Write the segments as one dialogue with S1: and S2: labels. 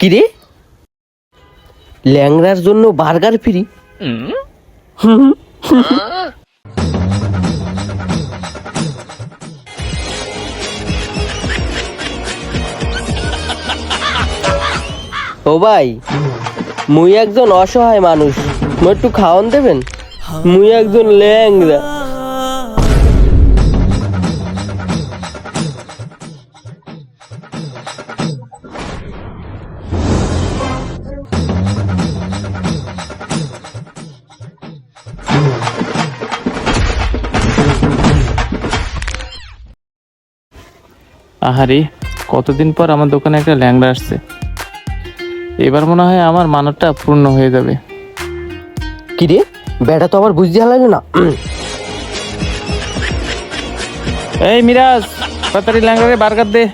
S1: কিরে, ল্যাংড়ার জন্য burger free? ও ভাই, মুই একজন অসহায় মানুষ, মুই একটু খাওয়ান দেবেন? মুই একজন ল্যাংড়া।
S2: আহারে, কতদিন পর আমার দোকানে একটা ল্যাংড়া আসছে। এবার মনে হয় আমার মানবটা পূর্ণ হয়ে যাবে।
S1: কিরে, বেটা তো আবার বুঝতে হারাইলো না।
S2: এই মিরাজ, তাড়াতাড়ি ল্যাংড়ারে বার্গার দে।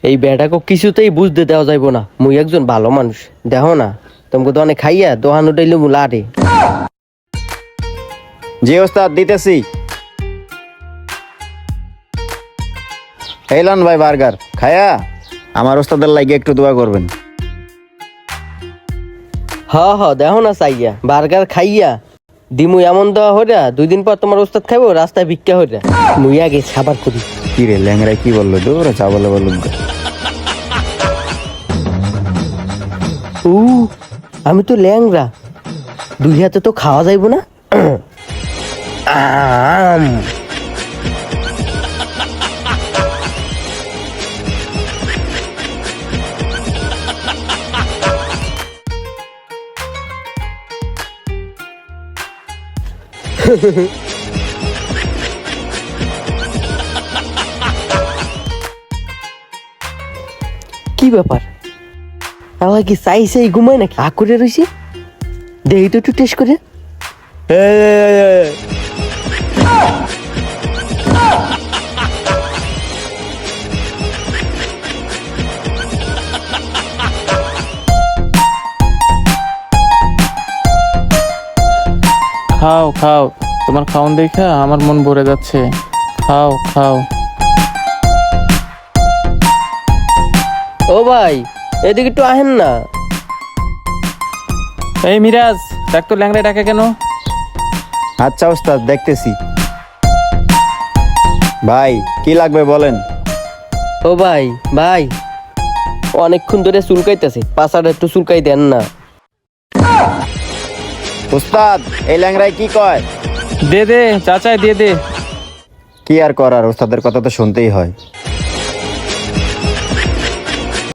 S1: এই বেটাকে কিছুতেই বুঝতে দেওয়া যাইব না, মুই একজন ভালো মানুষ। দেখো না, তোমাকে তো অনেক খাইয়া দোহান উঠাইলে মুলারে।
S3: জি ওস্তাদ, দিতেছি। এলান ভাই বার্গার খায়া আমার ওস্তাদের লাগে একটু দোয়া করবেন।
S1: দেখো না চাইয়া বার্গার খাইয়া দিমু এমন দেওয়া হইরা 2 দিন পর তোমার ওস্তাদ খাইবো রাস্তায় ভিক্ষা হইরা। মুই আগে সাবার করি।
S3: কি রে, ল্যাংড়া কি বললো? দৌড়া চা বলে বলল।
S1: আমি তো ল্যাংড়া, 2 হাতে তো খাওয়া যাইব না। আম। কি ব্যাপার, আল্লাহ কি চাইছে ঘুমায় নাকি? আ করে রয়েছি, দেখি তো একটু টেস্ট করে।
S2: খাও খাও, তোমার খাওন দেখা আমার মন ভরে যাচ্ছে। খাও খাও।
S1: ও ভাই, এদিকে একটু আহেন না।
S2: এই মিরাজ, দেখ তো ল্যাংড়া ডাকে কেন?
S3: আচ্ছা ওস্তাদ, দেখতেছি। ভাই কি লাগবে বলেন।
S1: ও ভাই, অনেকক্ষণ ধরে চুলকাইতেছে, পাছাটা একটু চুলকাই দেন না।
S3: ওস্তাদ, এই ল্যাংড়ায় কি কয়?
S2: দে দে চাচাই, দিয়ে দে।
S3: কি আর করার, ওস্তাদের কথা তো শুনতেই হয়।